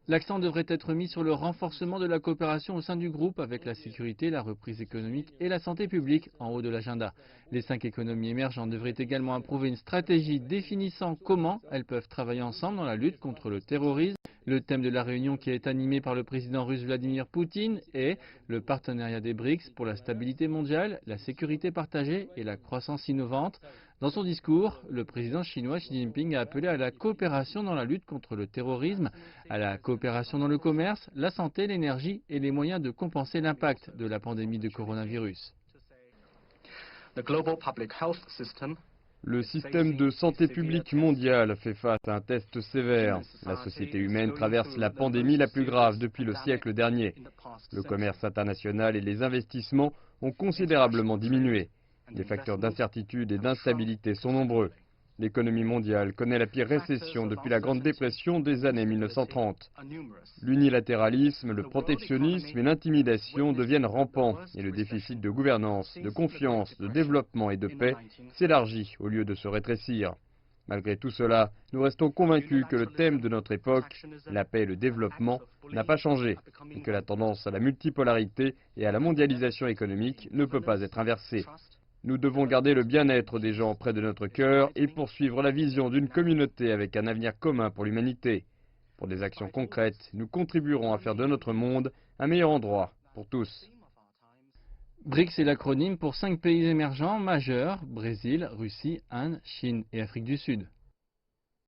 L'accent devrait être mis sur le renforcement de la coopération au sein du groupe avec la sécurité, la reprise économique et la santé publique en haut de l'agenda. Les 5 économies émergentes devraient également approuver une stratégie définissant comment elles peuvent travailler ensemble dans la lutte contre le terrorisme. Le thème de la réunion qui est animé par le président russe Vladimir Poutine est le partenariat des BRICS pour la stabilité mondiale, la sécurité partagée et la croissance innovante. Dans son discours, le président chinois Xi Jinping a appelé à la coopération dans la lutte contre le terrorisme, à la coopération dans le commerce, la santé, l'énergie et les moyens de compenser l'impact de la pandémie de coronavirus. Le système de santé publique mondial fait face à un test sévère. La société humaine traverse la pandémie la plus grave depuis le siècle dernier. Le commerce international et les investissements ont considérablement diminué. Les facteurs d'incertitude et d'instabilité sont nombreux. L'économie mondiale connaît la pire récession depuis la Grande Dépression des années 1930. L'unilatéralisme, le protectionnisme et l'intimidation deviennent rampants et le déficit de gouvernance, de confiance, de développement et de paix s'élargit au lieu de se rétrécir. Malgré tout cela, nous restons convaincus que le thème de notre époque, la paix et le développement, n'a pas changé et que la tendance à la multipolarité et à la mondialisation économique ne peut pas être inversée. Nous devons garder le bien-être des gens près de notre cœur et poursuivre la vision d'une communauté avec un avenir commun pour l'humanité. Pour des actions concrètes, nous contribuerons à faire de notre monde un meilleur endroit pour tous. BRICS est l'acronyme pour 5 pays émergents majeurs: Brésil, Russie, Inde, Chine et Afrique du Sud.